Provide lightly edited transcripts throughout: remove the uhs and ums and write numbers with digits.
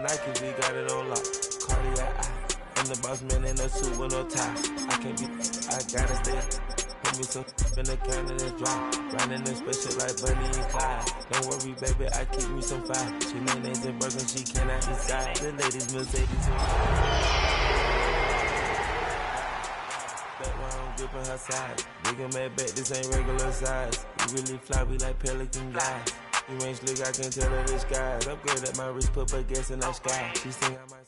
Nike, we got it on lock. Cardiac eye. I'm the boss man in a suit with no tie. I can't be, I gotta stay. Put me some in the can and it's dry. Riding in special like Bunny and Clyde. Don't worry, baby, I keep me some fire. She mayonnaise and burger, she cannot decide. The ladies Mercedes. Back while I'm gripping her side. Big and mad back, this ain't regular size. We really fly, we like pelican guys. You ain't slick, I can tell her this guys. Upgrade at my wrist, put her gas in the sky. She sing I might.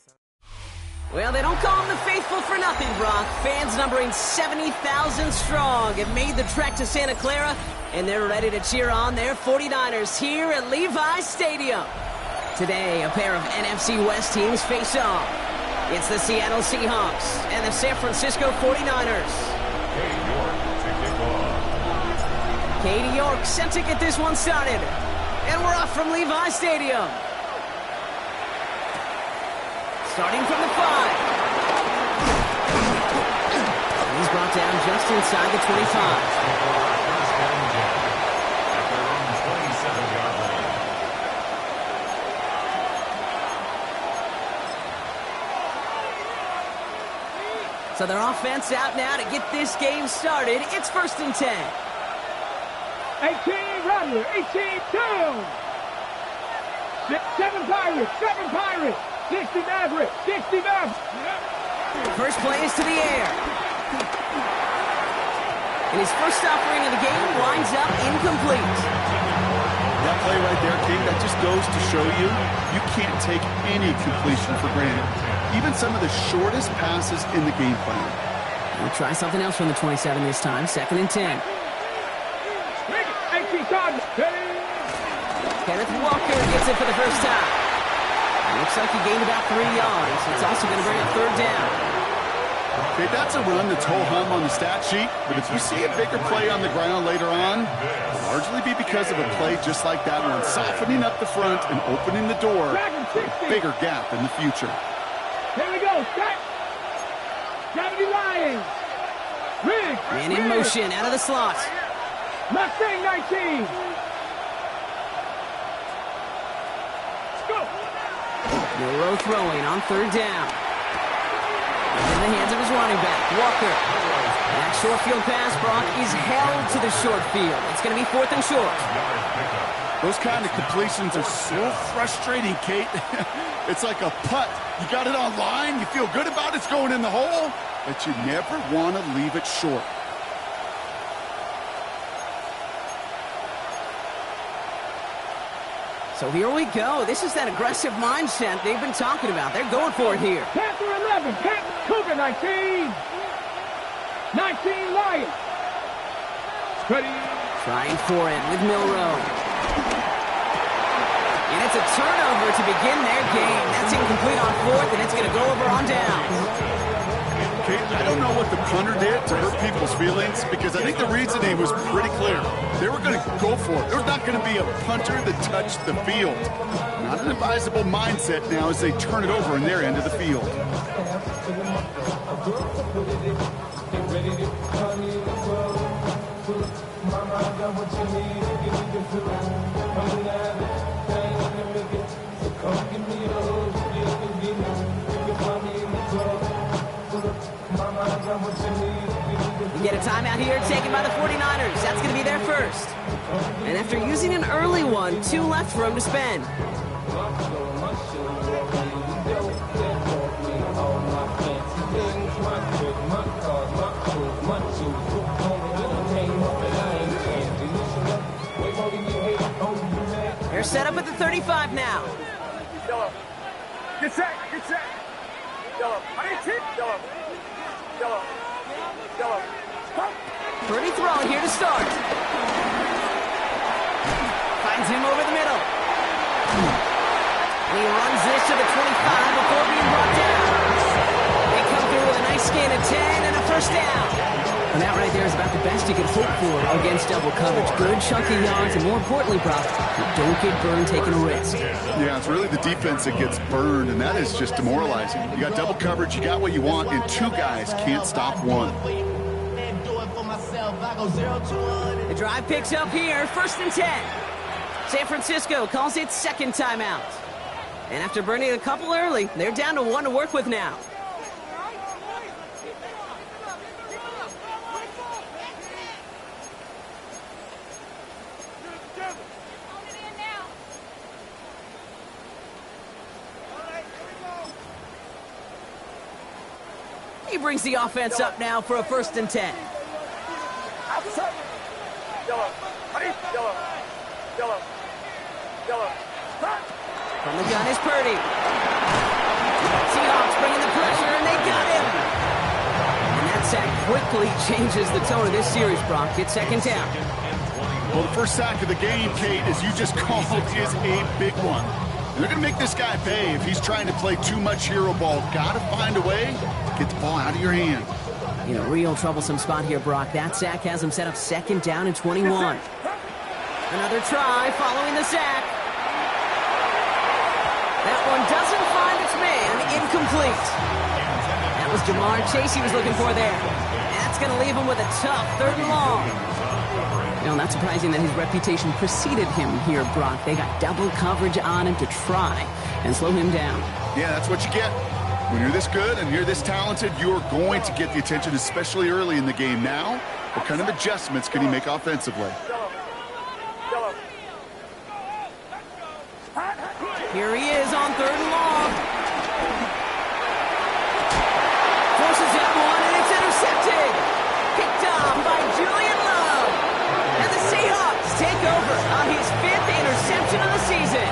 Well, they don't call them the faithful for nothing, Brock. Fans numbering 70,000 strong have made the trek to Santa Clara, and they're ready to cheer on their 49ers here at Levi's Stadium. Today, a pair of NFC West teams face off. It's the Seattle Seahawks and the San Francisco 49ers. Katie York set to get this one started. And we're off from Levi's Stadium. Starting from the 5. He's brought down just inside the 25. So their offense out now to get this game started. It's 1st and 10. 18 Rattler, 18 down. 7 Pirates. 60 Maverick, 60 Maverick. First play is to the air. And his first offering of the game winds up incomplete. That play right there, King, that just goes to show you, you can't take any completion for granted. Even some of the shortest passes in the game plan. We'll try something else from the 27 this time. 2nd and 10. 18 Cardinals. Kenneth Walker gets it for the first time. Looks like he gained about 3 yards. It's also going to bring up 3rd down. Okay, that's a run that's ho-hum on the stat sheet, but if you see a bigger play on the ground later on, it'll largely be because of a play just like that one, softening up the front and opening the door for a bigger gap in the future. Here we go, set. 70 Lions. Riggs. Man in motion, out of the slot. Mustang 19. Milroe throwing on 3rd down. In the hands of his running back, Walker. That short field pass, Brock, is held to the short field. It's going to be 4th and short. Those kind of completions are so frustrating, Kate. It's like a putt. You got it on line, you feel good about it, it's going in the hole, but you never want to leave it short. So here we go. This is that aggressive mindset they've been talking about. They're going for it here. Panther 11, Cougar 19. 19 Lions. Ready. Trying for it with Milroe. And it's a turnover to begin their game. That's incomplete on 4th, and it's going to go over on down. I don't know what the punter did to hurt people's feelings, because I think the reasoning was pretty clear. They were going to go for it. There's not going to be a punter that touched the field. Not an advisable mindset now as they turn it over in their end of the field. We get a timeout here taken by the 49ers. That's going to be their first. And after using an early one, 2 left for him to spend. They're set up at the 35 now. Get set. Pretty throw here to start. Finds him over the middle. And he runs this to the 25 before being brought down. They come through with a nice gain of 10 and a first down. And that right there is about the best you can hope for against double coverage. Good chunky yards, and more importantly, Brock, don't get burned taking a risk. Yeah, it's really the defense that gets burned, and that is just demoralizing. You got double coverage, you got what you want, and 2 guys can't stop one. The drive picks up here, 1st and 10. San Francisco calls it second timeout. And after burning a couple early, they're down to 1 to work with now. He brings the offense up now for a 1st and 10. From the gun is Purdy. Seahawks bringing the pressure, and they got him. And that sack quickly changes the tone of this series, Brock. It's 2nd down. Well, the first sack of the game, Kate, as you just called, is a big one. They're going to make this guy pay if he's trying to play too much hero ball. Got to find a way to get the ball out of your hand. In a real troublesome spot here, Brock. That sack has him set up 2nd down and 21. Another try following the sack. That one doesn't find its man. Incomplete. That was Jamar Chase he was looking for there. That's going to leave him with a tough 3rd and long. You know, not surprising that his reputation preceded him here, Brock. They got double coverage on him to try and slow him down. Yeah, that's what you get. When you're this good and you're this talented, you're going to get the attention, especially early in the game. Now, what kind of adjustments can he make offensively? Here he is on 3rd and long. Forces that one, and it's intercepted. Picked off by Julian Love. And the Seahawks take over on his 5th interception of the season.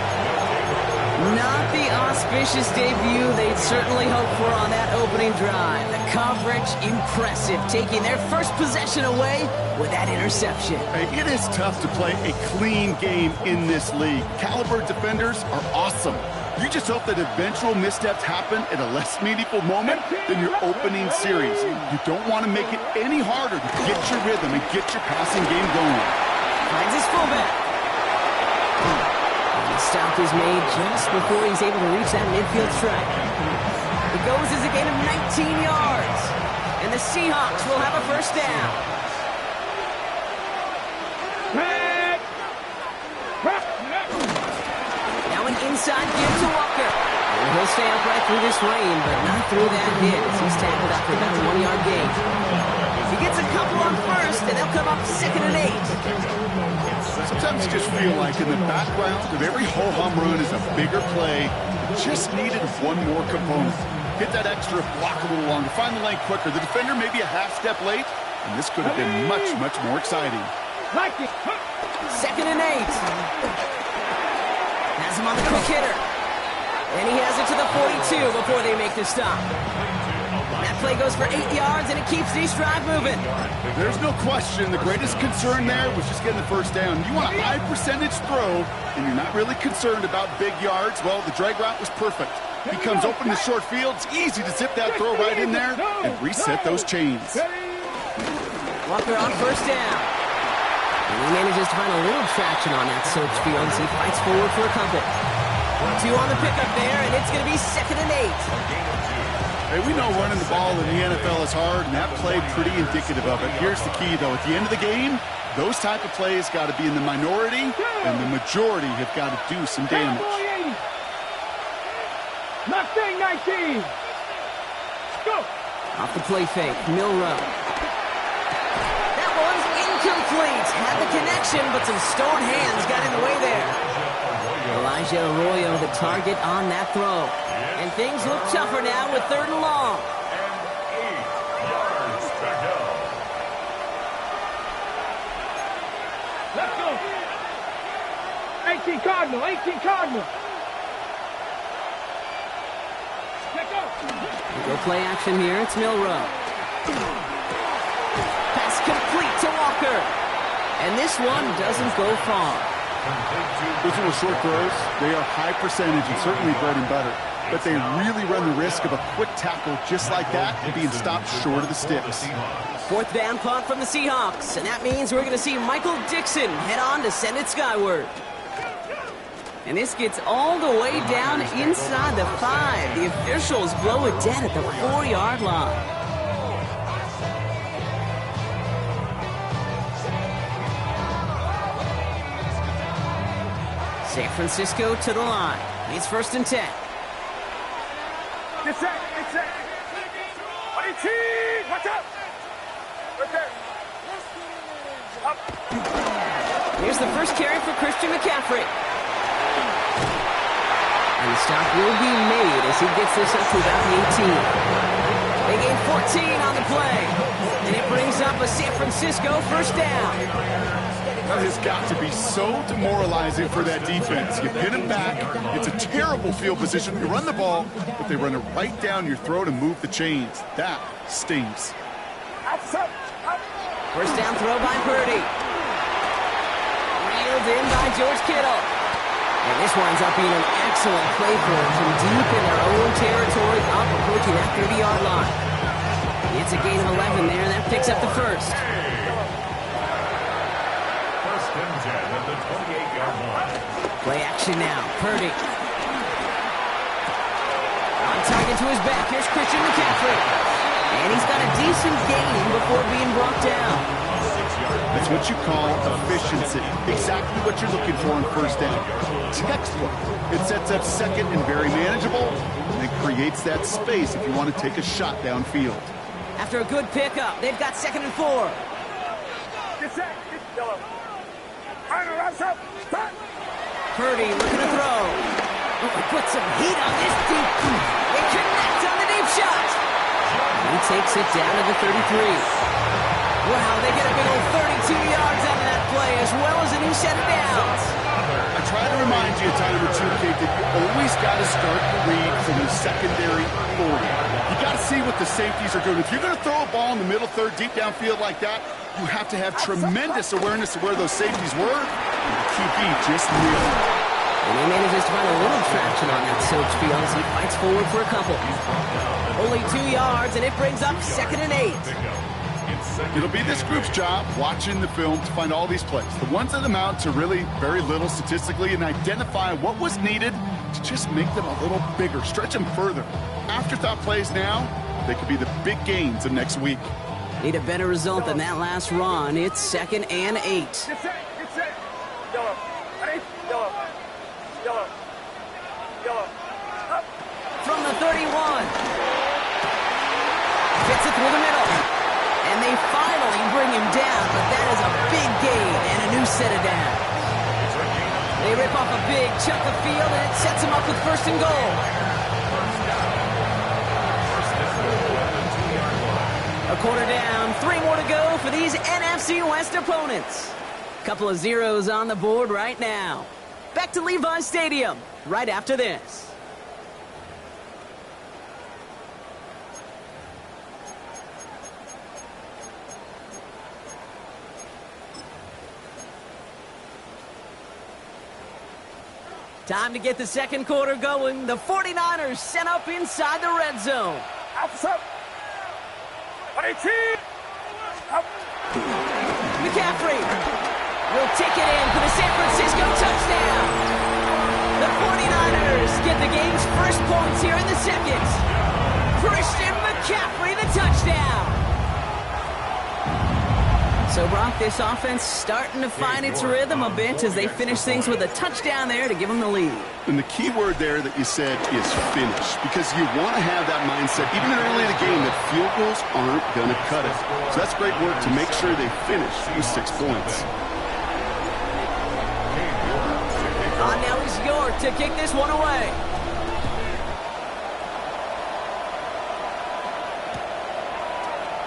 Not the auspicious debut they'd certainly hoped for on that opening drive. The coverage, impressive, taking their first possession away with that interception. Hey, it is tough to play a clean game in this league. Caliber defenders are awesome. You just hope that eventual missteps happen at a less meaningful moment than your opening series. You don't want to make it any harder to get your rhythm and get your passing game going. Finds his fullback. The stop is made just before he's able to reach that midfield strike. It goes as a gain of 19 yards. And the Seahawks will have a 1st down. Now an inside give to Walker. And he'll stay upright through this rain, but not through that hit as he's tackled after about a 1-yard gain. He gets a couple on 1st, and they'll come up 2nd and 8. Sometimes you just feel like in the background of every ho-hum run is a bigger play. It just needed one more component. Hit that extra block a little longer. Find the lane quicker. The defender may be a half step late, and this could have been much, much more exciting. 2nd and 8. Has him on the quick hitter. And he has it to the 42 before they make the stop. That play goes for 8 yards, and it keeps these drive moving. There's no question the greatest concern there was just getting the 1st down. You want a high percentage throw, and you're not really concerned about big yards. Well, the drag route was perfect. He comes open in the short field. It's easy to zip that throw right in there and reset those chains. Walker on 1st down. And he manages to find a little traction on that search field as he fights forward for a couple. 2 on the pickup there, and it's going to be 2nd and 8. Hey, we know running the ball in the NFL is hard, and that play pretty indicative of it. Here's the key, though. At the end of the game, those type of plays got to be in the minority, and the majority have got to do some damage. Mustang 19. Go. Off the play fake, Milrow. That one's incomplete. Had the connection, but some stone hands got in the way there. Elijah Arroyo, the target on that throw. And things look tougher now with 3rd and long. Let's go. 18 Cardinal, 18 Cardinal. Let's go. Go play action here. It's Milrow. Pass complete to Walker. And this one doesn't go far. Those little short throws, they are high percentage and certainly bread and butter. But they really run the risk of a quick tackle just like that and being stopped short of the sticks. 4th down punt from the Seahawks. And that means we're going to see Michael Dixon head on to send it skyward. And this gets all the way down inside the 5. The officials blow it dead at the 4-yard line. San Francisco to the line. It's 1st and 10. Get set. Get set. Buddy cheese. Watch out. Right there. Up. Here's the first carry for Christian McCaffrey. And the stop will be made as he gets this up to about the 18. They gain 14 on the play. And it brings up a San Francisco first down. That has got to be so demoralizing for that defense. You pin them back. It's a terrible field position. You run the ball, but they run it right down your throat and move the chains. That stings. First down throw by Purdy. Reeled in by George Kittle. And this winds up being an excellent play for them from deep in their own territory, up approaching that 30-yard line. It's a gain of 11 there, and that picks up the first. First and 10 at the 28-yard line. Play action now. Purdy. On target to his back. Here's Christian McCaffrey. And he's got a decent gain before being brought down. That's what you call efficiency. Exactly what you're looking for in first down. Textbook. It sets up second and very manageable, and it creates that space if you want to take a shot downfield. After a good pickup, they've got 2nd and 4. Get set. Get yellow. Purdy looking to throw. Put some heat on this deep. They connect on the deep shot. He takes it down to the 33. Wow, they get a big old 32 yards out of that play, as well as a new set of downs. I try to remind you, time number 2, Kate, that you always got to start the read from the secondary forward. You got to see what the safeties are doing. If you're going to throw a ball in the middle third, deep downfield like that, you have to have tremendous awareness of where those safeties were. And the QB just nailed it. And he manages to find a little traction on that search field as he fights forward for a couple. Only 2 yards, and it brings up 2nd and 8. It'll be this group's job watching the film to find all these plays. The ones that amount to really very little statistically and identify what was needed to just make them a little bigger, stretch them further. Afterthought plays now, they could be the big gains of next week. Need a better result than that last run. It's 2nd and 8. Get set. Get set. Yellow. Ready? Yellow. Yellow. Yellow. Up. From the 31. Gets it through the middle. And they finally bring him down, but that is a big gain and a new set of downs. They rip off a big chunk of field, and it sets them up with 1st and goal. A quarter down, 3 more to go for these NFC West opponents. Couple of zeros on the board right now. Back to Levi's Stadium right after this. Time to get the second quarter going. The 49ers set up inside the red zone. Up. Buddy cheese. Up. McCaffrey will take it in for the San Francisco touchdown. The 49ers get the game's first points here in the second. Christian McCaffrey, the touchdown. So, Brock, this offense starting to find its rhythm a bit as they finish things with a touchdown there to give them the lead. And the key word there that you said is finish, because you want to have that mindset, even early in the game, that field goals aren't going to cut it. So that's great work to make sure they finish with 6 points. Now is York to kick this one away.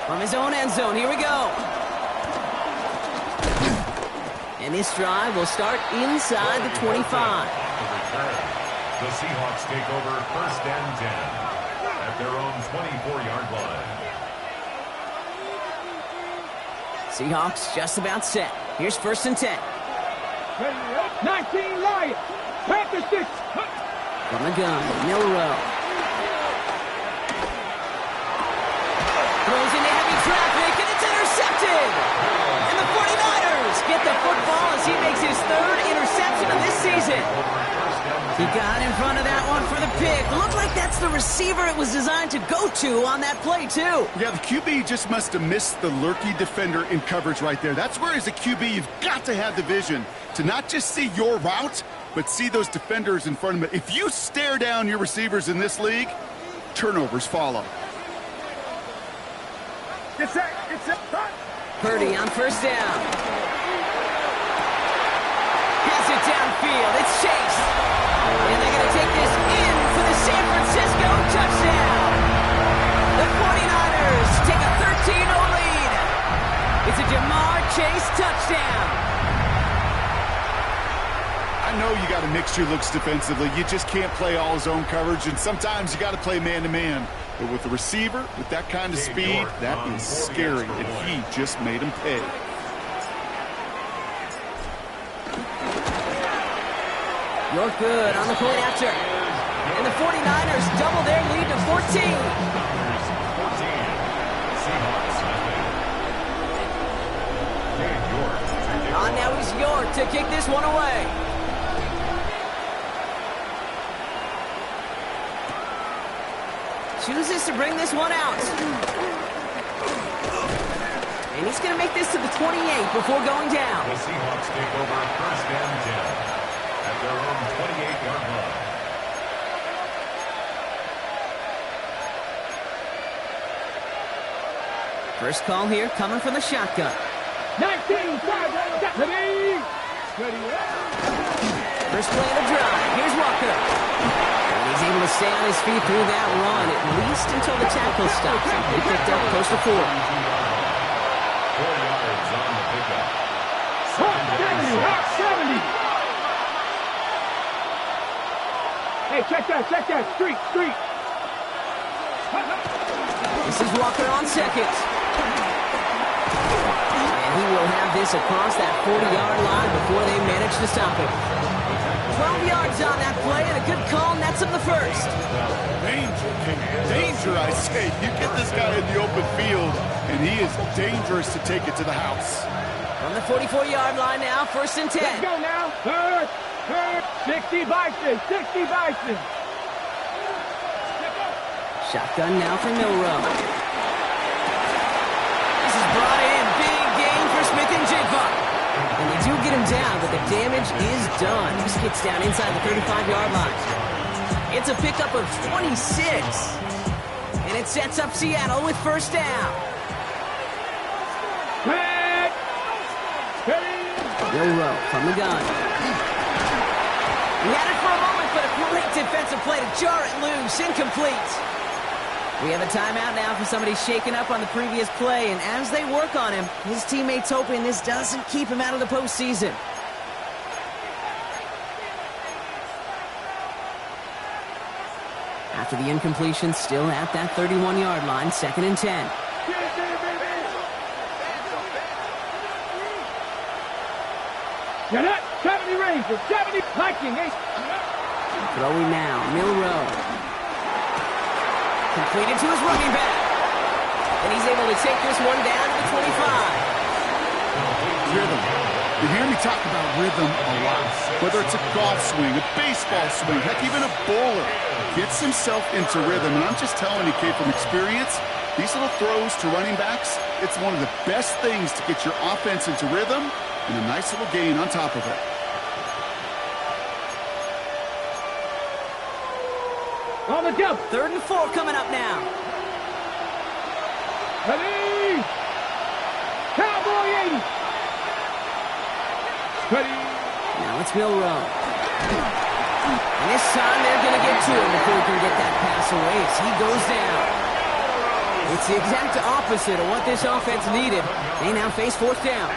From his own end zone, here we go. And this drive will start inside the 25. The Seahawks take over 1st and 10 at their own 24-yard line. Seahawks just about set. Here's 1st and 10. 19 Lions. Panther 6. From the gun, Milrow. Throws into heavy traffic, and it's intercepted. And the 49ers get the football as he makes his 3rd interception of this season. He got in front of that one for the pick. Looked like that's the receiver it was designed to go to on that play, too. Yeah, the QB just must have missed the lurky defender in coverage right there. That's where, as a QB, you've got to have the vision to not just see your route, but see those defenders in front of him. If you stare down your receivers in this league, turnovers follow. Get set, Purdy on first down. Has it downfield. It's Chase. And they're going to take this in for the San Francisco touchdown. The 49ers take a 13-0 lead. It's a Jamar Chase touchdown. I know you got to mix your looks defensively. You just can't play all zone coverage, and sometimes you got to play man-to-man. But with the receiver, with that kind of speed, that is scary, and he just made him pay. You're good on the point after. And the 49ers double their lead to 14. On now is York to kick this one away. Chooses to bring this one out. And he's going to make this to the 28 before going down. The Seahawks take over first and 10 at their own 28-yard line. First call here coming from the shotgun. 19, ready. First play of the drive. Here's Walker. And he's able to stay on his feet through that run, at least until the tackle stops. He picked up close to 4. 4 yards on the pickup. 70. Hey, check that. Street. This is Walker on second. And he will have this across that 40-yard line before they manage to stop him. 12 yards on that play, and a good call nets him the first. Danger, I say. You get this guy in the open field, and he is dangerous to take it to the house. On the 44-yard line now, first and 10. Let's go now. Third. 60 Bison. Shotgun now for Milrow. This is brought in. Big gain for Smith and Jigba. And they do get him down, but the damage is done. This gets down inside the 35-yard line. It's a pickup of 26. And it sets up Seattle with first down. Milrow from the gun. He had it for a moment, but a great defensive play to jar it loose. Incomplete. We have a timeout now for somebody shaken up on the previous play, and as they work on him, his teammates hoping this doesn't keep him out of the postseason. After the incompletion, still at that 31-yard line, second and 10. You're not 70 Rangers, 70 Viking. Throwing now, Milrow. Completed to his running back. And he's able to take this one down to the 25. Rhythm. You hear me talk about rhythm a lot. Whether it's a golf swing, a baseball swing, heck, even a bowler gets himself into rhythm. And I'm just telling you, Kate, from experience, these little throws to running backs, it's one of the best things to get your offense into rhythm and a nice little gain on top of it. On the jump. Third and 4 coming up now. Ready. Cowboy 80. Ready. Now it's Milrow. And this time they're going to get to him before he can get that pass away as he goes down. It's the exact opposite of what this offense needed. They now face fourth down.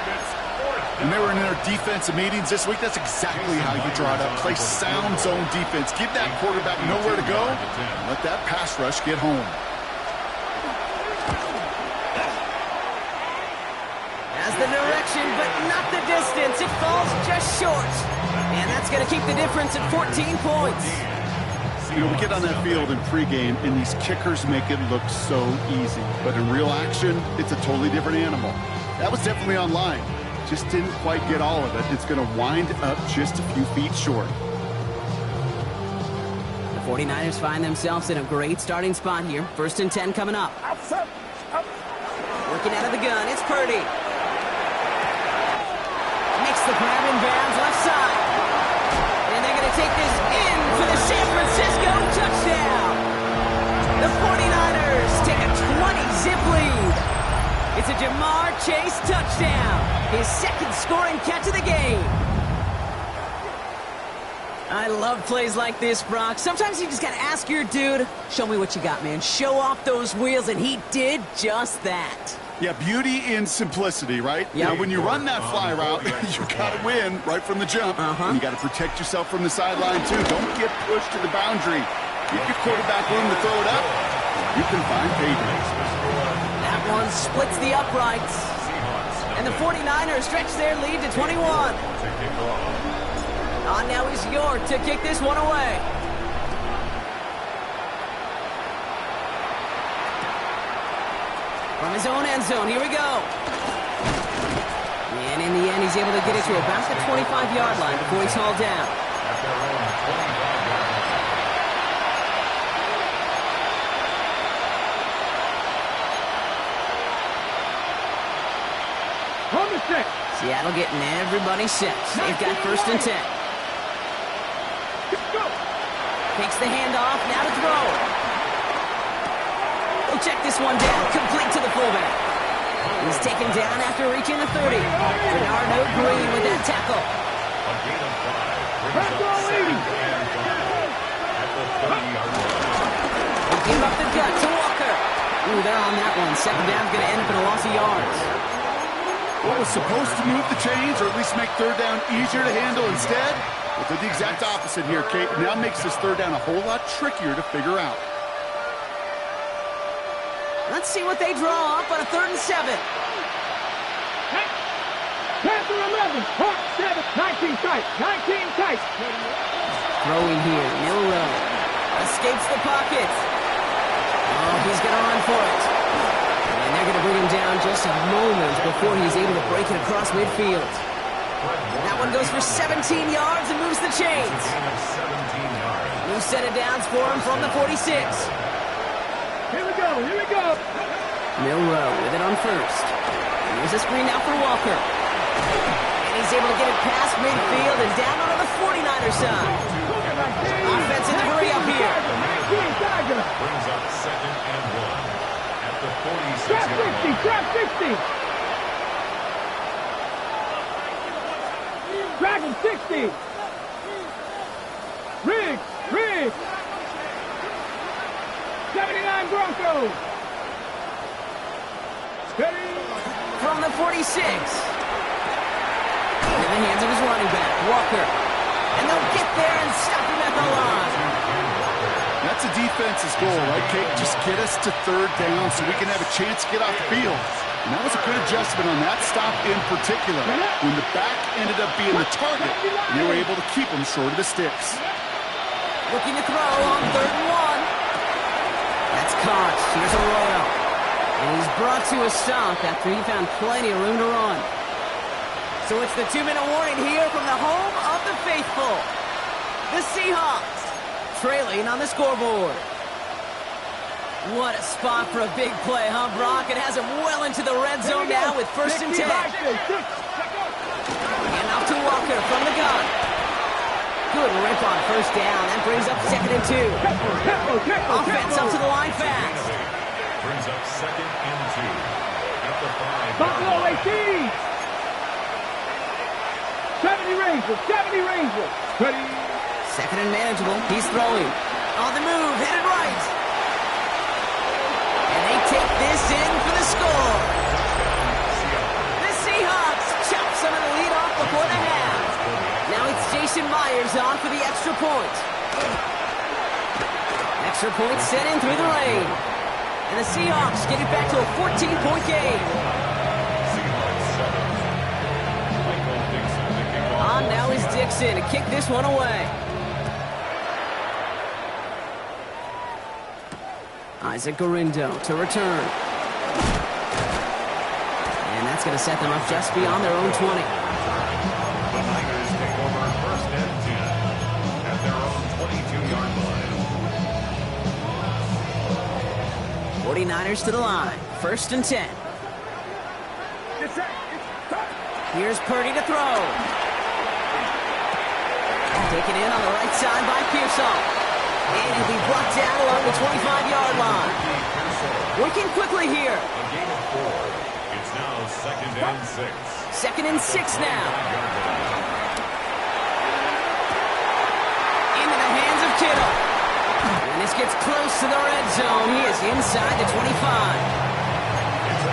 When they were in their defensive meetings this week, that's exactly how you draw it up. Play sound zone defense. Give that quarterback nowhere to go. And let that pass rush get home. Has the direction, but not the distance. It falls just short. And that's going to keep the difference at 14 points. You know, we get on that field in pregame, and these kickers make it look so easy. But in real action, it's a totally different animal. That was definitely online. Just didn't quite get all of it. It's going to wind up just a few feet short. The 49ers find themselves in a great starting spot here. First and 10 coming up. Working out of the gun, it's Purdy. Makes the grab in bounds left side. And they take this in for the San Francisco touchdown. The 49ers take a 20-zip lead. It's a Ja'Marr Chase touchdown. His second scoring catch of the game. I love plays like this, Brock. Sometimes you just gotta ask your dude, show me what you got, man. Show off those wheels, and he did just that. Yeah, beauty in simplicity, right? Yeah. Now, when you run that fly route, you got to win right from the jump. And you got to protect yourself from the sideline, too. Don't get pushed to the boundary. Give your quarterback room to throw it up. You can find payday. That one splits the uprights. And the 49ers stretch their lead to 21. On now is York to kick this one away. From his own end zone, here we go. And in the end, he's able to get it to about the 25-yard line before he's hauled down. Seattle getting everybody set. They've got 1st and 10. Takes the handoff, now to throw. He'll check this one down, complete to the fullback. He's taken down after reaching the 30. Bernardo Green with that tackle. A gain of 5 brings up 2nd and 5 at the 30-yard line. They give up the gut to Walker. Ooh, they're on that one. 2nd down's going to end up in a loss of yards. What was supposed to move the chains, or at least make 3rd down easier to handle instead? Well, they're the exact opposite here, Kate. Now makes this 3rd down a whole lot trickier to figure out. Let's see what they draw up on a 3rd and 7. Panther 11, Hawk 7, 19 tight, 19 tight. Throwing here, Milrow. Escapes the pocket. Oh, he's going to run for it. And they're going to bring him down just a moment before he's able to break it across midfield. That one goes for 17 yards and moves the chains. New set of downs for him from the 46. Here we go, here we go. Milrow with it on 1st. Here's a screen now for Walker. And he's able to get it past midfield and down onto the 49er side. Offense in the hurry up here. Brings up 2nd and 1 at the 46-yard line. Trap 60. Dragon 60. Riggs. 79 Broncos. Steady. From the 46. In the hands of his running back, Walker. And they'll get there and stop him at the line. That's a defense's goal, right, Kate? Just get us to 3rd down so we can have a chance to get off the field. And that was a good adjustment on that stop in particular. When the back ended up being the target, they were able to keep him short of the sticks. Looking to throw on 3rd and 1. That's caught. Here's Arroyo. And he's brought to a stop after he found plenty of room to run. So it's the 2-minute warning here from the home of the faithful. The Seahawks trailing on the scoreboard. What a spot for a big play, huh, Brock? It has him well into the red zone now with 1st and 10. And off to Walker from the gun. Good rip on 1st down. That brings up 2nd and 2. Offense up to the line fast. Brings up 2nd and 2 at the 5. Buffalo 18. 70 Rangers. Ready. 2nd and manageable. He's throwing. On the move, headed right. And they take this in for the score. The Seahawks chop some of the lead off before the half. Now it's Jason Myers on for the extra point. Extra point set in through the lane. And the Seahawks get it back to a 14-point game. On now is Dixon to kick this one away. Isaac Garindo to return. And that's going to set them up just beyond their own 20. The Niners take over 1st and 10 at their own 22-yard line. 49ers to the line. 1st and 10. Here's Purdy to throw. Taken in on the right side by Pearsall. And he'll be brought down along the 25-yard line. Working quickly here. A gain of 4. It's now 2nd and 6. 2nd and 6 now. Into the hands of Kittle. And this gets close to the red zone. He is inside the 25.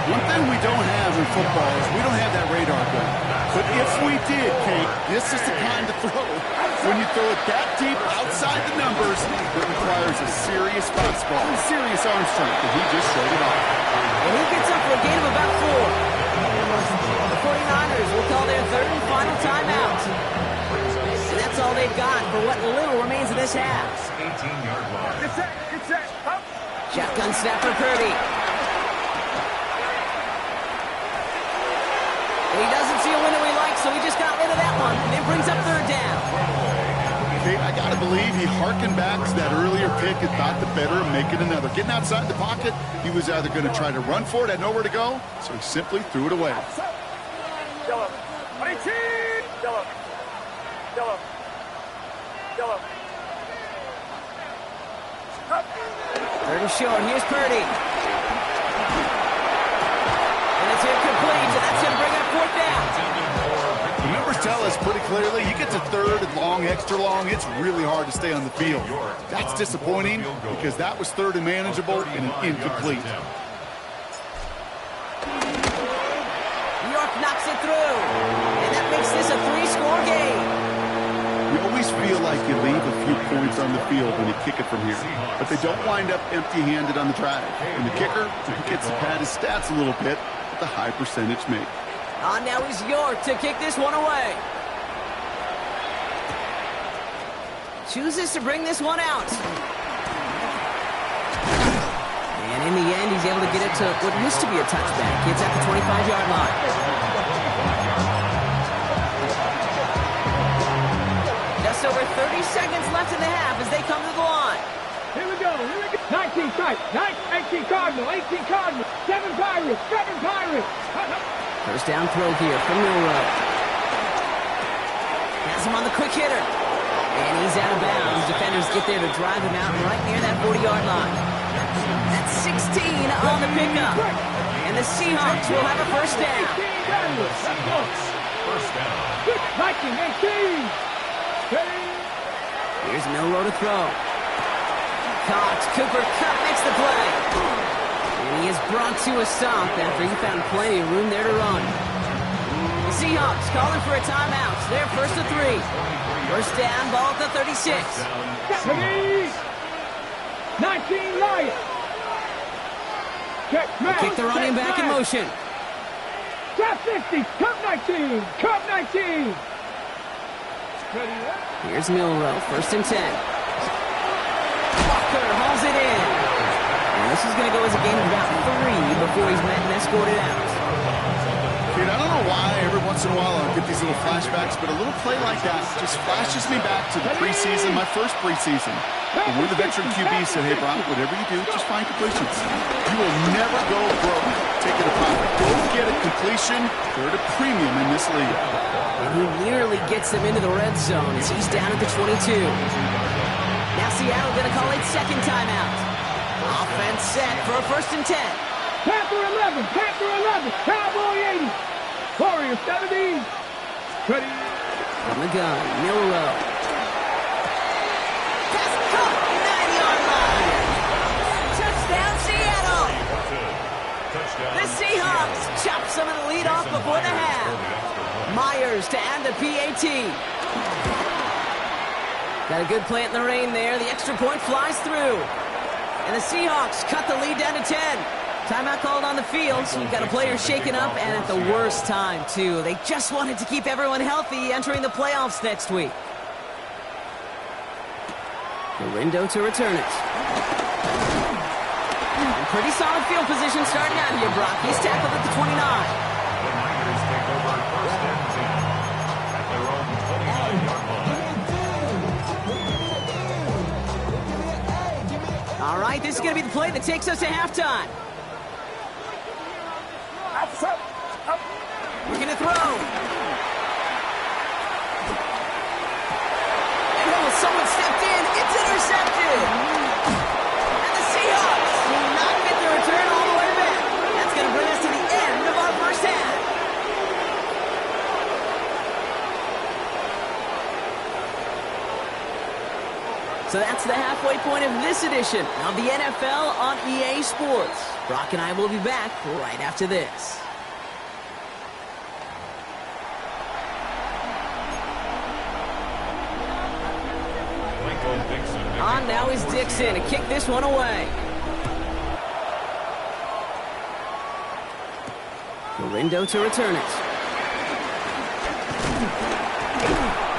One thing we don't have in football is we don't have that radar gun. But if we did, Kate, this is the kind of throw. When you throw it that deep outside the numbers, it requires a serious fastball and serious arm strength, and he just showed it off. And he gets up for a gain of about 4. The 49ers will call their 3rd and final timeout. And that's all they've got for what little remains of this half. 18-yard line. Get set, up. Shotgun snap for Purdy. And he doesn't see a window he likes, so he just got rid of that one. And it brings up 3rd down. Kate, I got to believe he harkened back to that earlier pick and thought the better of making another. Getting outside the pocket, he was either going to try to run for it, had nowhere to go, so he simply threw it away. Yellow. 18. Yellow. Yellow. Yellow. Up. 3rd and short. Here's Purdy. And it's incomplete, so that's going to bring up 4th down. The numbers tell us pretty clearly, you get to 3rd and long, extra long, it's really hard to stay on the field. That's disappointing because that was 3rd and manageable and an incomplete. New York knocks it through. And that makes this a 3-score game. You always feel like you leave a few points on the field when you kick it from here, but they don't wind up empty-handed on the drive. And the kicker, he gets to pad his stats a little bit with the high percentage make. On now is York to kick this one away. Chooses to bring this one out. And in the end, he's able to get it to what used to be a touchback. It's at the 25-yard line. Just over 30 seconds left in the half as they come to the line. Here we go. 19 strike. 18 Cardinal. 18 Cardinal. 7 Pirates. 7 Pirates. First down throw here from Milrow. Has him on the quick hitter. And he's out of bounds. Defenders get there to drive him out right near that 40-yard line. That's 16 on the pickup. And the Seahawks will have a first down. First down. 19, 18. Here's Milrow to throw. Caught. Cooper Kupp makes the play. And he is brought to a stop after he found plenty of room there to run. The Seahawks calling for a timeout. They're first to 3. First down, ball at the 36. 19 Lions. Kick the running back in motion. Top 50. Cup 19. Cup 19. Here's Milrow. First and 10. Walker hauls it in. And this is going to go as a game of about 3 before he's met and escorted out. Dude, I don't know why every once in a while I get these little flashbacks, but a little play like that just flashes me back to the preseason, my first preseason. When one of the veteran QBs said, hey, Brock, whatever you do, just find completions. You will never go broke taking a profit. Go get a completion. They're at a premium in this league. And he nearly gets them into the red zone as he's down at the 22. Now Seattle going to call it second timeout. Offense set for a first and 10. Panther 11. Panther 11. Cowboy 80. Warrior 70. Ready. From the gun, Milrow. Pass caught, 9-yard line. Touchdown, Seattle. The Seahawks chop some of the lead off before the half. Myers to add the PAT. Got a good plant in the rain there. The extra point flies through. And the Seahawks cut the lead down to 10. Timeout called on the field, so you've got a player shaken up, and at the worst time, too. They just wanted to keep everyone healthy entering the playoffs next week. Galindo to return it. And pretty solid field position starting out here, Brock. He's tackled at the 29. The Niners take over first and 10 at their own 29-yard line. All right, this is going to be the play that takes us to halftime. We're going to throw. someone stepped in. It's intercepted. And the Seahawks do not get the return all the way back. That's going to bring us to the end of our first half. So that's the halfway point of this edition of the NFL on EA Sports. Brock and I will be back right after this. On now is Dixon to kick this one away. Gorindo to return it.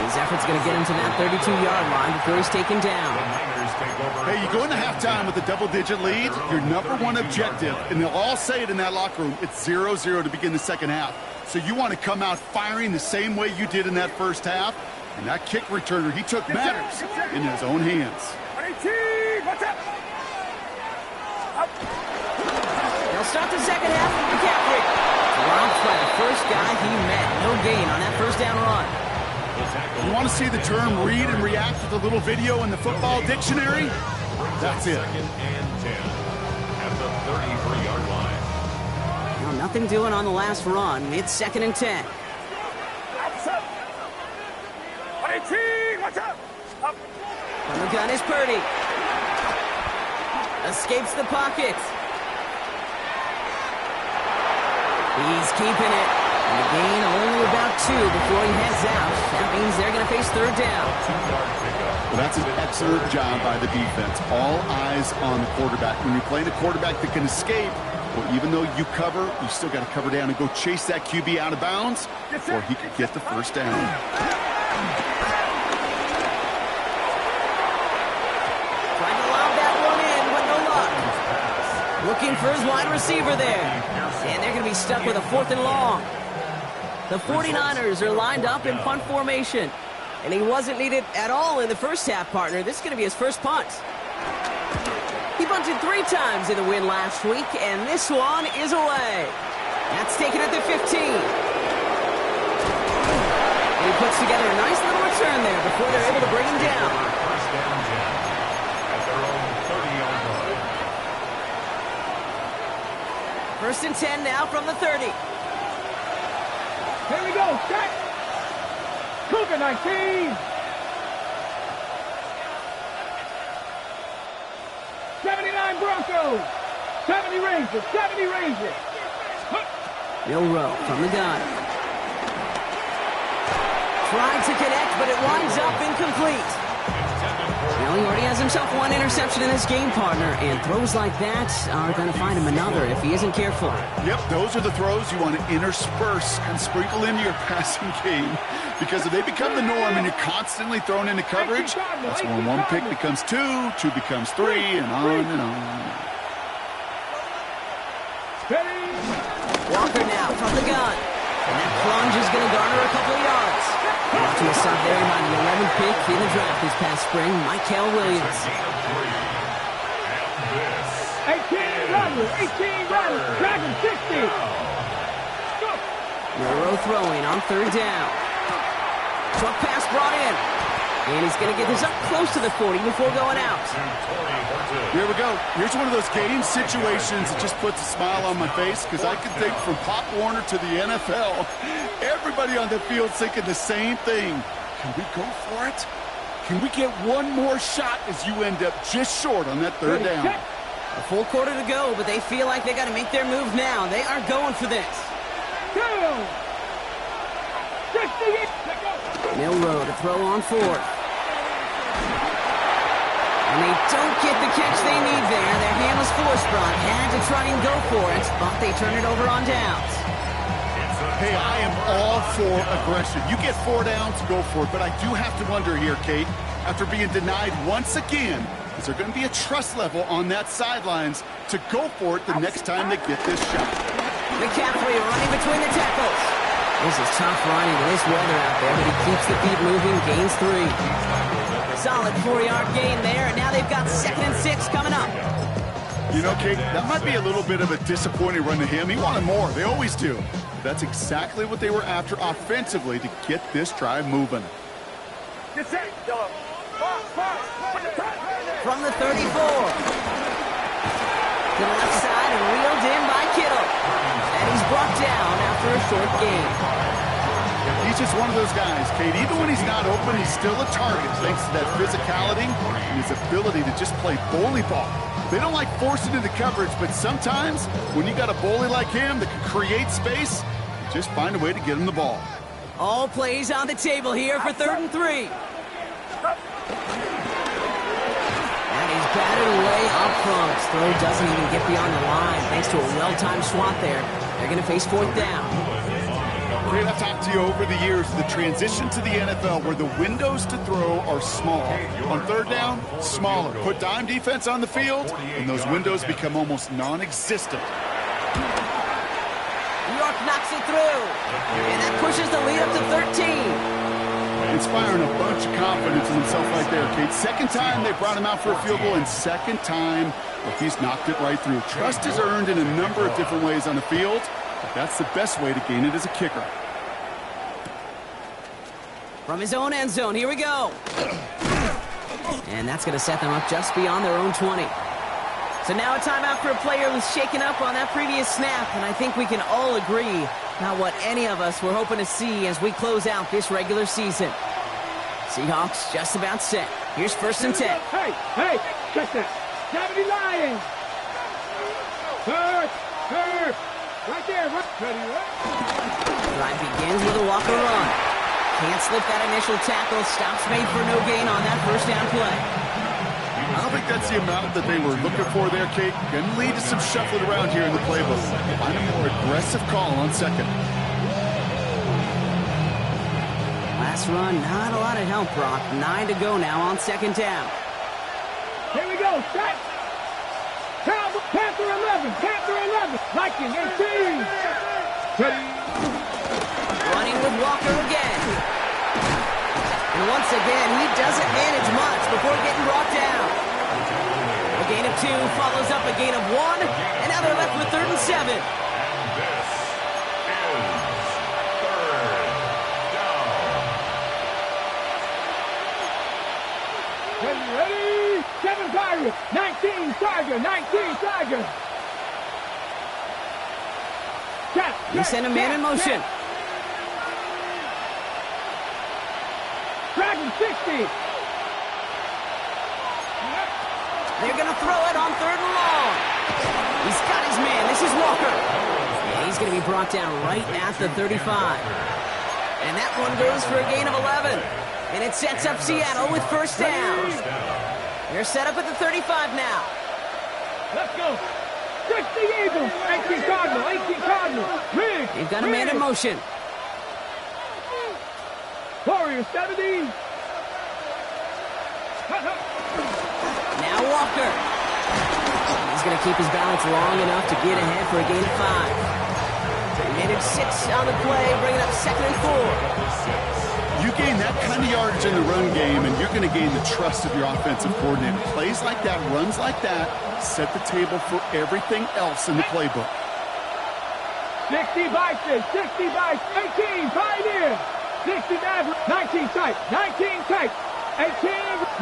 His effort's going to get him to that 32-yard line before he's taken down. Hey, you go into halftime with a double-digit lead, your number one objective, and they'll all say it in that locker room, it's 0-0 to begin the second half. So you want to come out firing the same way you did in that first half, and that kick returner, he took matters in his own hands. They'll start the second half with McCaffrey. Dropped by the first guy he met. No gain on that first down run. You want to see the term read and react with a little video in the football dictionary? That's it. Second and 10 at the 33-yard line. Now, nothing doing on the last run. It's second and 10. From the gun is Purdy. Escapes the pocket. He's keeping it. And the gain only about 2 before he heads out. That means they're going to face third down. Well, that's an excellent job by the defense. All eyes on the quarterback. When you're playing a quarterback that can escape, well, even though you cover, you still got to cover down and go chase that QB out of bounds, or he could get the first down. Trying to lob that one in, but no luck. Looking for his wide receiver there. And they're going to be stuck with a 4th and long. The 49ers are lined up in punt formation. And he wasn't needed at all in the first half, partner. This is going to be his first punt. He punted 3 times in the win last week, and this one is away. That's taken at the 15. And he puts together a nice little return there before they're able to bring him down. First down 10 at their own 30-yard line. First and 10 now from the 30. Here we go, set. Cougar 19. 79 Broncos. 70 Rangers. 70 Rangers. Milroe from the gun. Tried to connect, but it winds up incomplete. Well, he already has himself 1 interception in this game, partner, and throws like that are going to find him another if he isn't careful. Yep, those are the throws you want to intersperse and sprinkle into your passing game, because if they become the norm and you're constantly thrown into coverage, that's when 1 pick becomes 2, 2 becomes 3, and on and on. Walker now from the gun. And that plunge is going to garner a couple of yards. Brought to a stop there by the 11th pick in the draft this past spring, Mykel Williams. 18 runners, 18 runners, Dragon 60. Milroe throwing on third down. Truck pass brought in. And he's going to get this up close to the 40 before going out. Here we go. Here's one of those game situations that just puts a smile on my face, because I can think from Pop Warner to the NFL, everybody on the field thinking the same thing. Can we go for it? Can we get one more shot as you end up just short on that third down? A full quarter to go, but they feel like they got to make their move now. They are going for this. Milroe to throw on 4th. And they don't get the catch they need there. Their hand was forced, Brock. Had to try and go for it, but they turn it over on downs. Hey, I am all for aggression. You get 4 downs, go for it. But I do have to wonder here, Kate, after being denied once again, is there going to be a trust level on that sidelines to go for it the next time they get this shot? McCaffrey running between the tackles. This is tough running in this weather out there, but he keeps the feet moving, gains 3. Solid 4-yard gain there, and now they've got 2nd and 6 coming up. You know, Kate, that might be a little bit of a disappointing run to him. He wanted more. They always do. That's exactly what they were after offensively to get this drive moving. Get set, Dylan. 5, From the 34. To the left side and reeled in by Kittle. And he's brought down after a short gain. He's just one of those guys, Kate. Even when he's not open, he's still a target thanks to that physicality and his ability to just play bully ball. They don't like forcing into coverage, but sometimes when you got a bully like him that can create space, you just find a way to get him the ball. All plays on the table here for 3rd and 3. And he's batted away up front. His throw doesn't even get beyond the line thanks to a well-timed swat there. They're going to face 4th down. Great, I've talked to you over the years, the transition to the NFL where the windows to throw are small. On 3rd down, smaller. Put dime defense on the field, and those windows become almost non-existent. New York knocks it through. And that pushes the lead up to 13. Inspiring a bunch of confidence in himself right there, Kate. Second time they brought him out for a field goal, and second time, well, he's knocked it right through. Trust is earned in a number of different ways on the field, but that's the best way to gain it as a kicker. From his own end zone, here we go. And that's going to set them up just beyond their own 20. So now a timeout for a player who's shaken up on that previous snap, and I think we can all agree not what any of us were hoping to see as we close out this regular season. Seahawks just about set. Here's 1st and 10. Hey, check that. 70 Lions. Third. Right there. Drive begins with a Walker run. Can't slip that initial tackle. Stops made for no gain on that 1st down play. I don't think that's the amount that they were looking for there, Kate. Going to lead to some shuffling around here in the playbook. Find a more aggressive call on 2nd. Last run, not a lot of help, Brock. 9 to go now on 2nd down. Here we go. Set. Panther 11. Viking 18. Ready. Running with Walker again. And once again, he doesn't manage much before getting brought down. A gain of 2 follows up a gain of 1, and now they're left with 3rd and 7. And this is 3rd down. Ready? 7 Tigers. 19 Tiger. He sent a man in motion. Dragon 60. They're going to throw it on 3rd and long. He's got his man. This is Walker. And he's going to be brought down right at the 35. And that one goes for a gain of 11. And it sets up Seattle with 1st down. They're set up at the 35 now. Let's go. 60 Eagles. 18 Cardinal. Rig. They've got a man in motion. Warriors 70. Now Walker. He's going to keep his balance long enough to get ahead for a gain of 5. He made it 6 on the play, bringing up 2nd and 4. You gain that kind of yardage in the run game, and you're going to gain the trust of your offensive coordinator. Plays like that, runs like that, set the table for everything else in the playbook. 60 Vikings. 18 Pioneer. 60 Maverick. 19 tight. 18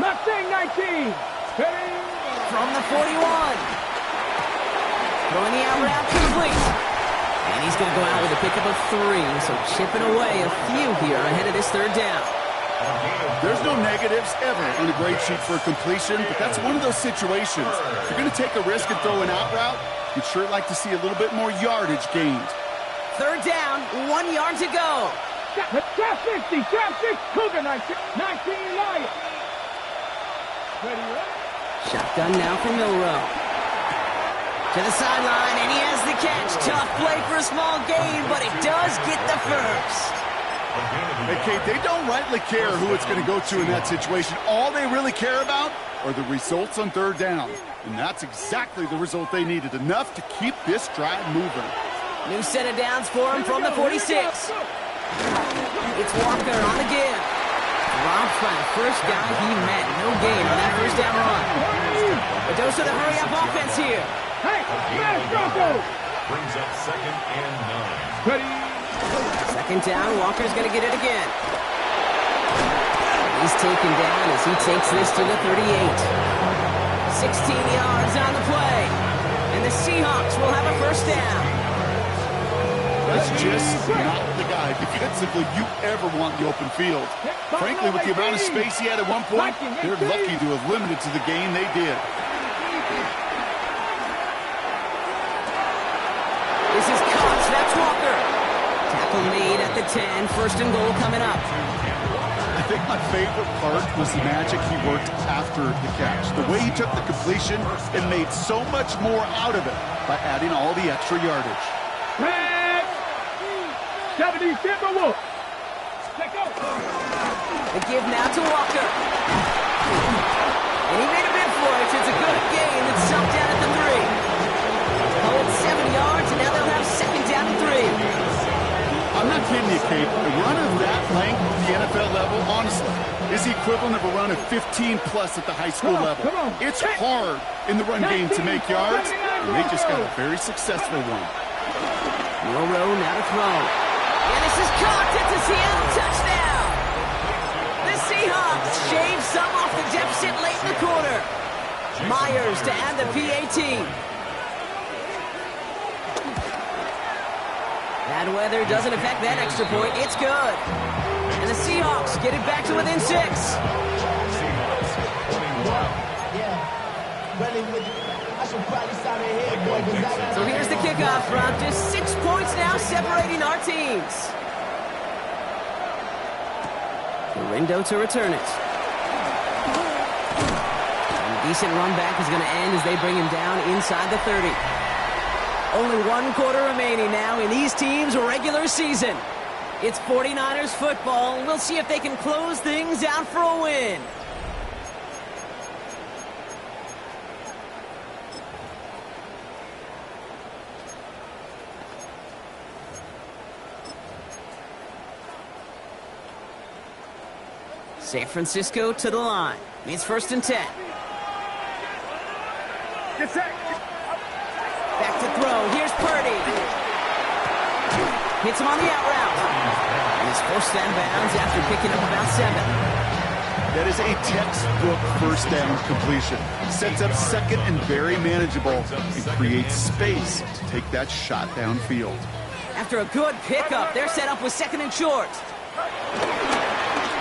Mustang 19. From the 41. Throwing the out route complete. And he's going to go out with a pickup of 3, so chipping away a few here ahead of this 3rd down. There's no negatives ever on a grade sheet for a completion, but that's one of those situations. If you're going to take a risk and throw an out route, you'd sure like to see a little bit more yardage gained. 3rd down, 1 yard to go. Trap 60, Cougar 19 Lions. Ready? Shotgun now for Milrow. To the sideline, and he has the catch. Tough play for a small gain, but it does get the 1st. Hey, Kate, they don't rightly care who it's going to go to in that situation. All they really care about are the results on 3rd down. And that's exactly the result they needed. Enough to keep this drive moving. New set of downs for him from the 46. It's Walker on the give. Robbed by the first guy he met. No gain on that 1st down run. But those are the hurry-up offense here. Hey, Smash Bronco! Brings up 2nd and 9. Ready? 2nd down, Walker's going to get it again. He's taken down as he takes this to the 38. 16 yards on the play. And the Seahawks will have a first down. That's just not the guy defensively you ever want in the open field. Frankly, with the amount of space he had at one point, they're lucky to have limited to the game they did. This is Cox. That's Walker. Tackle made at the 10. First and goal coming up. I think my favorite part was the magic he worked after the catch. The way he took the completion and made so much more out of it by adding all the extra yardage. 70, the give now to Walker. And he made a bid for it. It's a good gain. It's sucked down at the 3. Hold 7 yards, and now they'll have second down and 3. I'm not kidding you, Kate. A run of that length at the NFL level, honestly, is the equivalent of a run of 15-plus at the high school level. It's hard in the run game to make yards, and they just got a very successful one. Rowe now to throw. And this is caught. It's a Seattle touchdown. The Seahawks shave some off the deficit late in the quarter. Myers to add the PAT. Bad weather doesn't affect that extra point. It's good. And the Seahawks get it back to within 6. So here's the kickoff, Rob. Just 6 points now separating our teams. Rindo to return it. And a decent run back is going to end as they bring him down inside the 30. Only 1 quarter remaining now in these teams' regular season. It's 49ers football. We'll see if they can close things out for a win. San Francisco to the line. It's first and 10. Get set. Back to throw. Here's Purdy. Hits him on the out route. And he's forced out of bounds after picking up about 7. That is a textbook first down completion. Sets up second and very manageable and creates space to take that shot downfield. After a good pickup, they're set up with second and short.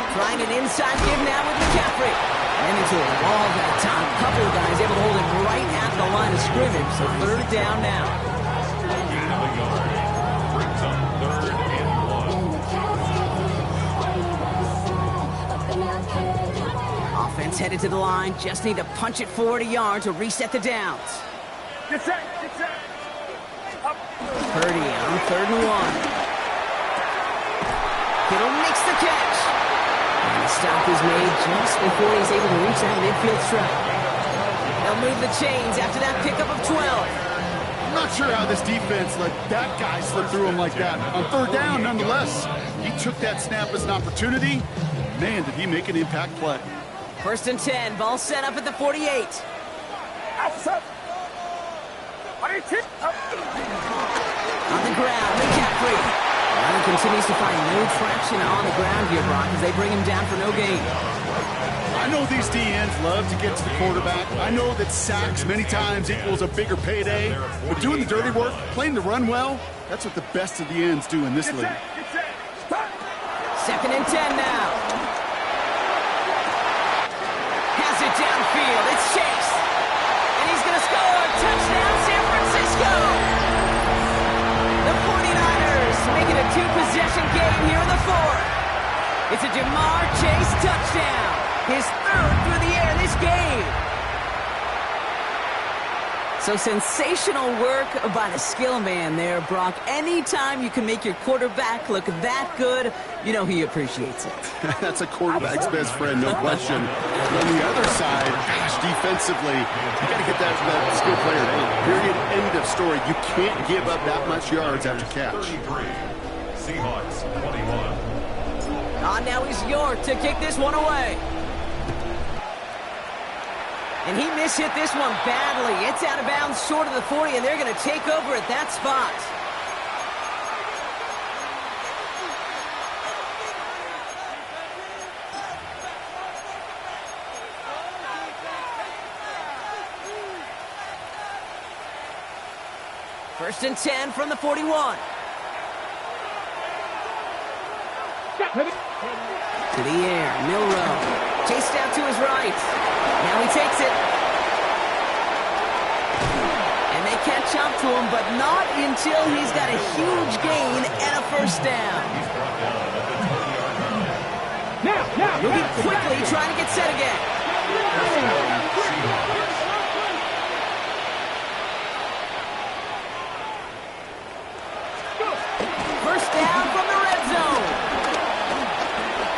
Trying an inside give now with McCaffrey. And into a wall at the top. Couple of guys able to hold it right at the line of scrimmage. So third down now. Brings up 3rd and 1. Offense headed to the line. Just need to punch it forward a yard to reset the downs. Get set. Get set. Purdy on 3rd and 1. Kittle makes the catch. And the stop is made just before he's able to reach that midfield strike. They'll move the chains after that pickup of 12. I'm not sure how this defense let that guy slip through him like that. On 3rd down, nonetheless, he took that snap as an opportunity. Man, did he make an impact play. First and 10, ball set up at the 48. Outside. On the ground, McCaffrey. Allen continues to find no traction on the ground here, Brock, as they bring him down for no gain. I know these DNs love to get to the quarterback. I know that sacks many times equals a bigger payday. But doing the dirty work, playing the run well, that's what the best of the ends do in this league. Second and 10 now. Has it downfield. It's Chase. And he's going to score. Touchdown, San Francisco. The 49ers make it a 2-possession game here in the 4th. It's a Jamar Chase touchdown. His 3rd through the air this game. So sensational work by the skill man there, Brock. Anytime you can make your quarterback look that good, you know he appreciates it. That's a quarterback's best friend, no question. But on the other side, gosh, defensively, you got to get that skill player down. Period, end of story. You can't give up that much yards after catch. 33. Seahawks 21. Now he's York to kick this one away. And he mishit this one badly. It's out of bounds short of the 40, and they're going to take over at that spot. First and 10 from the 41. To the air, Milroe. Chased out to his right. Now he takes it. And they catch up to him, but not until he's got a huge gain and a first down. Moving quickly, trying to get set again. First down from the red zone.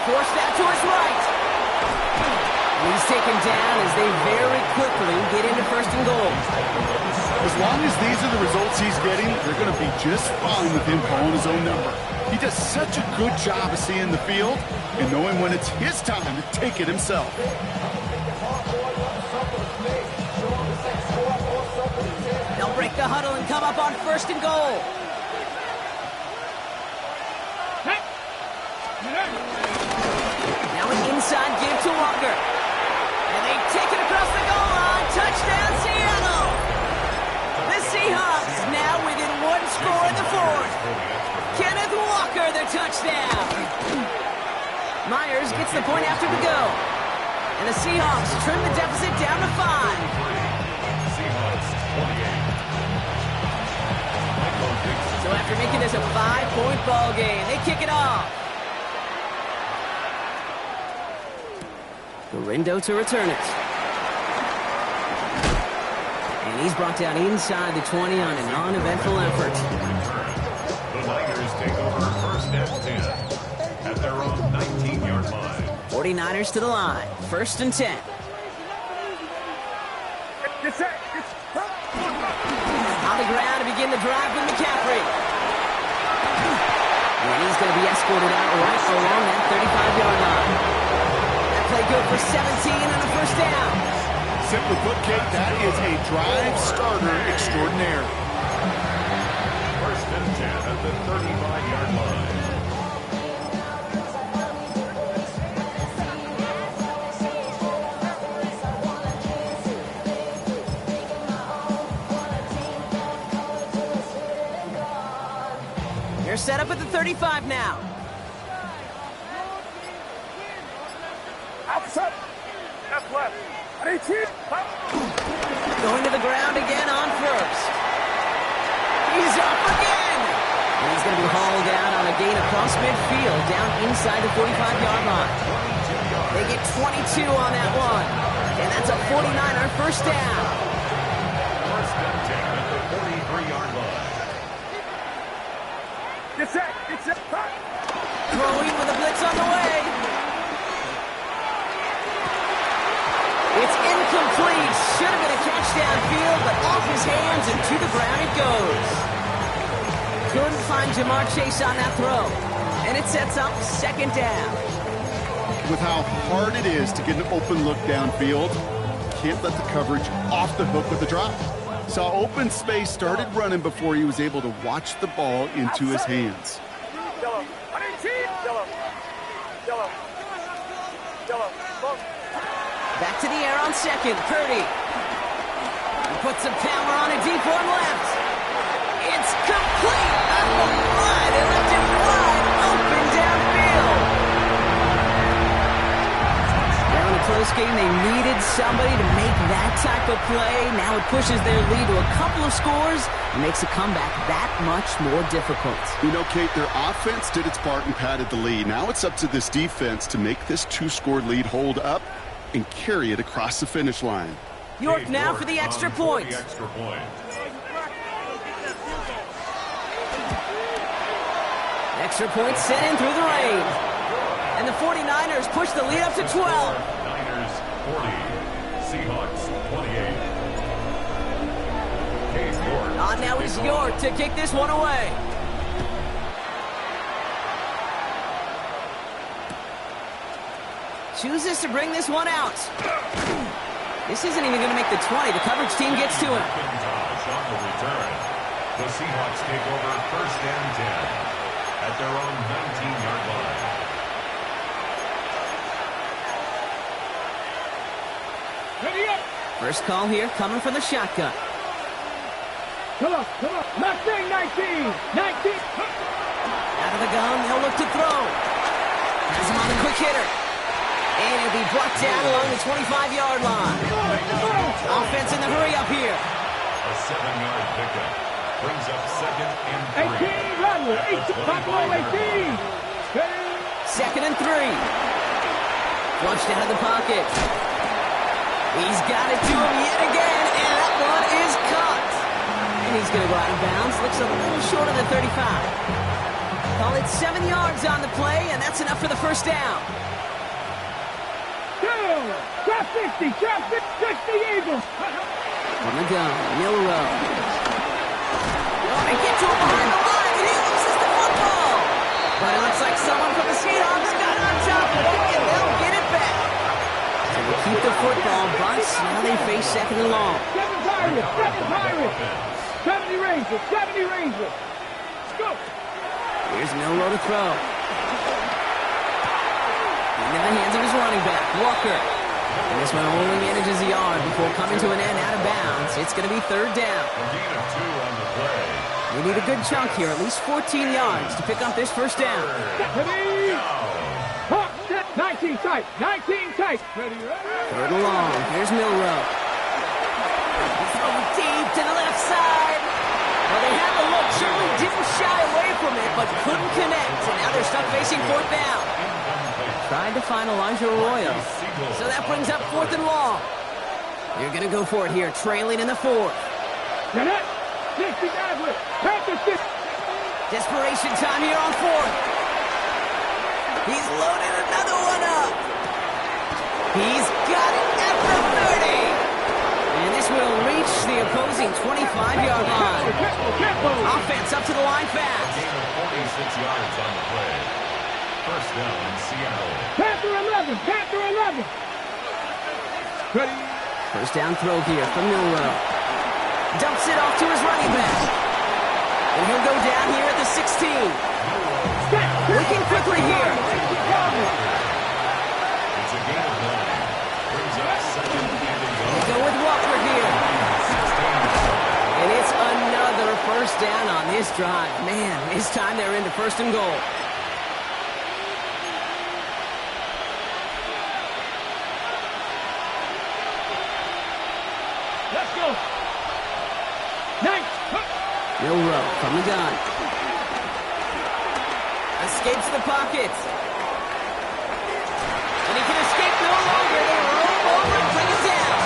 Forced out to his right. And he's taken down as they very quickly get into first and goal. As long as these are the results he's getting, they're going to be just fine with him calling his own number. He does such a good job of seeing the field and knowing when it's his time to take it himself. They'll break the huddle and come up on first and goal. Now an inside give to Walker. And they take it across the goal line. Touchdown, Seattle! The Seahawks now within one score in the fourth. Kenneth Walker, the touchdown. Myers gets the point after the go. And the Seahawks trim the deficit down to 5. Seahawks 28. So after making this a 5-point ball game, they kick it off. Gorindo to return it. And he's brought down inside the 20 on a non-eventful effort. The Niners take over first and 10 at their own 19-yard line. 49ers to the line. First and 10. On the ground to begin the drive with McCaffrey. And he's going to be escorted out right along that 35-yard line. That play good for 17 and a first down. Simply put, Kate, that is a drive starter extraordinaire. First and 10 at the 35-yard line. They're set up at the 35 now. Outside. Left, left. 18. Going to the ground again on first. He's up again. And he's going to be hauled out on a gain across midfield, down inside the 45-yard line. They get 22 on that one. And that's a 49er first down. First and 10 at the 43-yard line. Get set. Get set. Throwing with a blitz on the way. It's incomplete. Should have been a catch downfield, but off his hands and to the ground it goes. Couldn't find Jamar Chase on that throw. And it sets up second down. With how hard it is to get an open look downfield, can't let the coverage off the hook with the drop. Saw open space, started running before he was able to watch the ball into his hands. Yellow. 18. Yellow. Yellow. Yellow. Back to the air on second. Purdy. He puts some power on a deep one left. It's complete. Oh, my. They left him wide open downfield. Now in a close game, they needed somebody to make that type of play. Now it pushes their lead to a couple of scores and makes a comeback that much more difficult. You know, Kate, their offense did its part and padded the lead. Now it's up to this defense to make this two-score lead hold up and carry it across the finish line. York now for the extra point. Extra point sent in through the rain. And the 49ers push the lead up to 12. Niners 40, Seahawks 28. Cade York. Now it's York to kick this one away. Chooses to bring this one out. This isn't even going to make the 20. The coverage team gets to him. McIntosh on the return. The Seahawks take over first and 10 at their own 19-yard line. First call here coming from the shotgun. Come on. Mustang 19. Out of the gun, they'll look to throw. Has him on the quick hitter. And he'll be brought down along the 25-yard line. Offense in the hurry up here. A 7-yard pickup. Brings up 2nd and 3. 18, run. 18. 2nd and 3. Flushed out of the pocket. He's got it to him yet again, and that one is caught. And he's going to go out of bounds. Looks a little short of the 35. Call it 7 yards on the play, and that's enough for the first down. Trap 60, 60 Eagles. On the gun, Milroe. They get to him behind the line, and he loses the football. But it looks like someone from the Seahawks got on top of it, and they'll get it back. So they keep the football, but now they face 2nd and long. 7 Pirates. 70 Rangers. Let's go. Here's Milroe to throw. Into the hands of his running back, Walker. And this one only manages a yard before coming to an end out of bounds. It's going to be 3rd down. A gain of 2 on the play. We need a good chunk here, at least 14 yards to pick up this first down. 19 tight. 3rd and long. Here's Milroe. He's throwing deep to the left side. Well, they have a look. Certainly didn't shy away from it, but couldn't connect. And now they're stuck facing 4th down. Tried to find Elijah Arroyo. So that brings up 4th and long. They're going to go for it here, trailing in the 4th. Desperation time here on 4th. He's loaded another one up. He's got it at the 30. And this will reach the opposing 25-yard line. Offense up to the line fast. Gain of 46 yards on the play. First down in Seattle. Panther 11. Ready. First down throw here from Milroe. Dumps it off to his running back. And he'll go down here at the 16. Looking quickly here. It's a gain of 9. Brings up 2nd and They go with Walker here. And it's another first down on this drive. Man, this time they're into 1st and goal. Let's go. Milroe from the gun. Escapes the pocket. And he can escape no longer. They roll over and bring it down.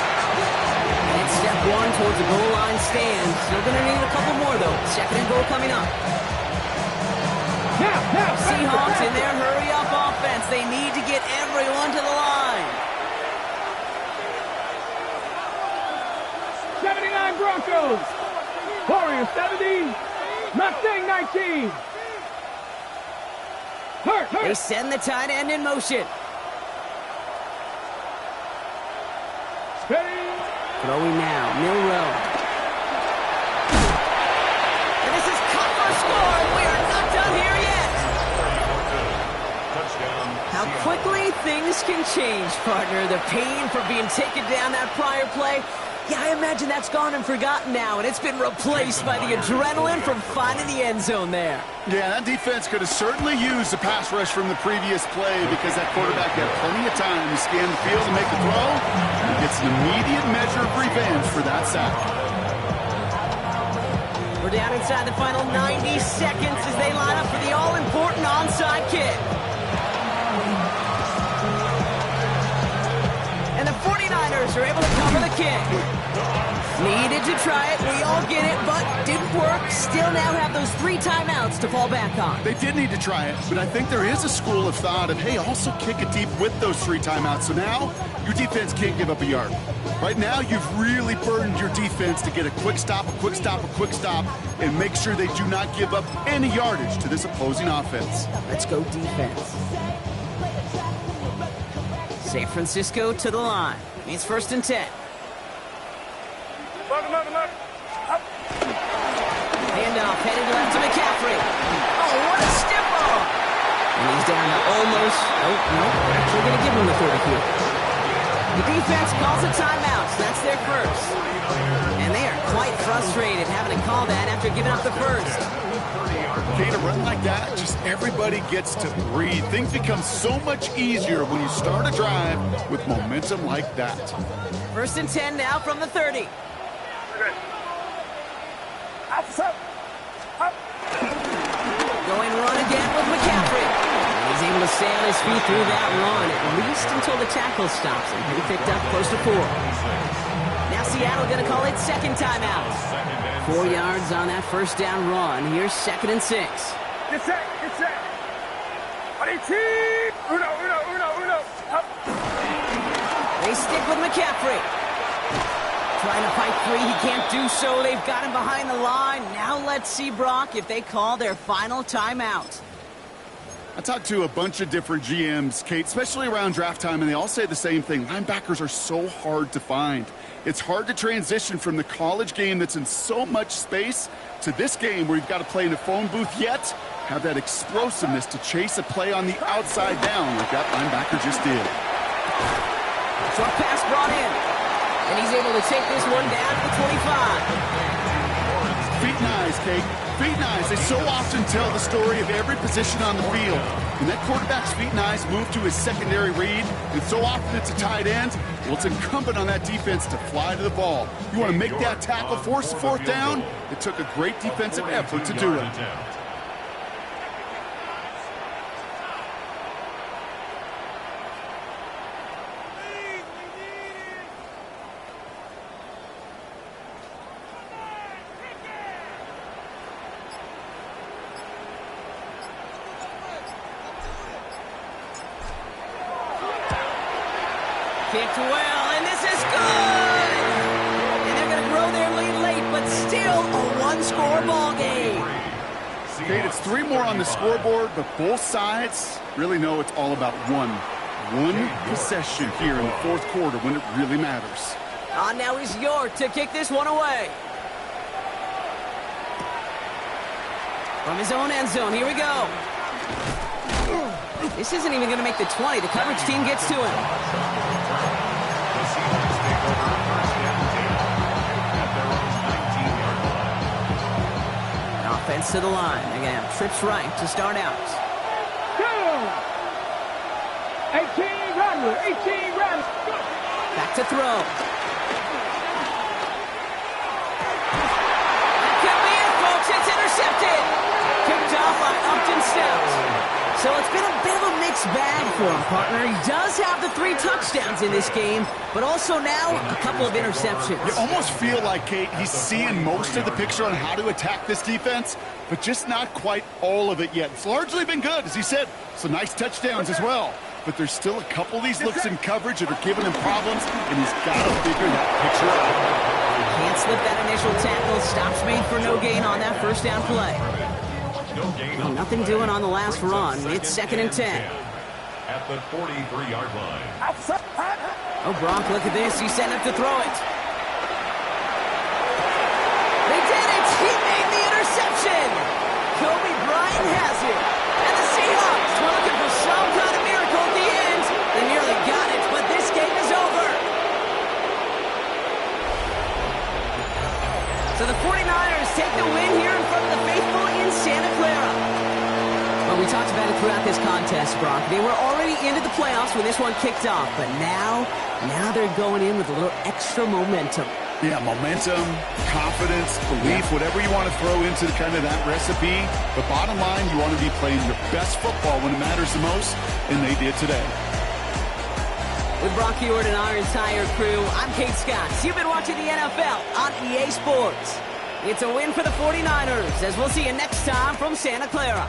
And it's step 1 towards the goal line stand. Still going to need a couple more, though. 2nd and goal coming up. Seahawks in their hurry-up offense. They need to get everyone to the line. 79 Broncos. Warriors 70. Mustang 19. They send the tight end in motion. Steady. Throwing now, Milroe. And this is cut for a score, and we are not done here yet. Touchdown. How quickly things can change, partner. The pain for being taken down that prior play. Yeah, I imagine that's gone and forgotten now, and it's been replaced by the adrenaline from finding the end zone there. Yeah, that defense could have certainly used the pass rush from the previous play because that quarterback had plenty of time to scan the field and make the throw. He gets an immediate measure of revenge for that sack. We're down inside the final 90 seconds as they line up for the all-important onside kick. And the 49ers are able to cover the kick. Needed to try it, we all get it, but didn't work. Still now have those 3 timeouts to fall back on. They did need to try it, but I think there is a school of thought of, hey, also kick it deep with those 3 timeouts. So now your defense can't give up a yard. Right now, you've really burdened your defense to get a quick stop, and make sure they do not give up any yardage to this opposing offense. Let's go defense. San Francisco to the line. It's 1st and 10. Handoff headed left to McCaffrey. Oh, what a step on! And he's down to almost... Oh, no, we're actually going to give him the 30 here. The defense calls a timeout, so that's their first. And they are quite frustrated having to call that after giving up the first. Okay, to run like that, just everybody gets to breathe. Things become so much easier when you start a drive with momentum like that. 1st and 10 now from the 30. Okay. Up. Going run again with McCaffrey. He's able to stay on his feet through that run, at least until the tackle stops him. He picked up close to 4. Now Seattle going to call it second timeout. 4 yards on that first down run. Here's 2nd and 6. Get set. Uno. Up. They stick with McCaffrey. Trying to fight free. He can't do so. They've got him behind the line. Now let's see, Brock, if they call their final timeout. I talked to a bunch of different GMs, Kate, especially around draft time, and they all say the same thing. Linebackers are so hard to find. It's hard to transition from the college game that's in so much space to this game where you've got to play in a phone booth, yet have that explosiveness to chase a play on the outside down like that linebacker just did. Short pass brought in, and he's able to take this one down to the 25. Feet and eyes, Kate. Feet and eyes. They so often tell the story of every position on the field. When that quarterback's feet and eyes move to his secondary read, and so often it's a tight end, well, it's incumbent on that defense to fly to the ball. You want to make that tackle, force the 4th down? It took a great defensive effort to do it. Kicked well, and this is good! And they're going to grow their lead late, but still a one-score ball game. Kate, it's 3 more on the scoreboard, but both sides really know it's all about one possession here in the 4th quarter when it really matters. Now is York to kick this one away. From his own end zone, here we go. This isn't even going to make the 20. The coverage team gets to him. Offense to the line. Again, trips right to start out. 18 Rattler. Back to throw. That could be it, folks. It's intercepted. Picked off by Upton Stout. So it's been a bit of a mixed bag for him, partner. He does have the 3 touchdowns in this game, but also now a couple of interceptions. You almost feel like, Kate, he's seeing most of the picture on how to attack this defense, but just not quite all of it yet. It's largely been good, as he said. Some nice touchdowns as well. But there's still a couple of these looks in coverage that are giving him problems, and he's got to figure that picture out. Can't slip that initial tackle. Stops made for no gain on that first down play. Well, nothing doing on the last run. It's 2nd and 10. At the 43-yard line. Oh, Brock, look at this. He's setting up to throw it. They did it! He made the interception! Kobe Bryant has it. And the Seahawks were looking for some kind of miracle at the end. They nearly got it, but this game is over. So the 49ers take the win here in front of the faithful in Santa Clara. Well, we talked about it throughout this contest, Brock. They were already into the playoffs when this one kicked off, but now they're going in with a little extra momentum. Yeah, momentum, confidence, belief, whatever you want to throw into kind of that recipe. But bottom line, you want to be playing your best football when it matters the most, and they did today. With Brock Huard and our entire crew, I'm Kate Scott. You've been watching the NFL on EA Sports. It's a win for the 49ers, as we'll see you next time from Santa Clara.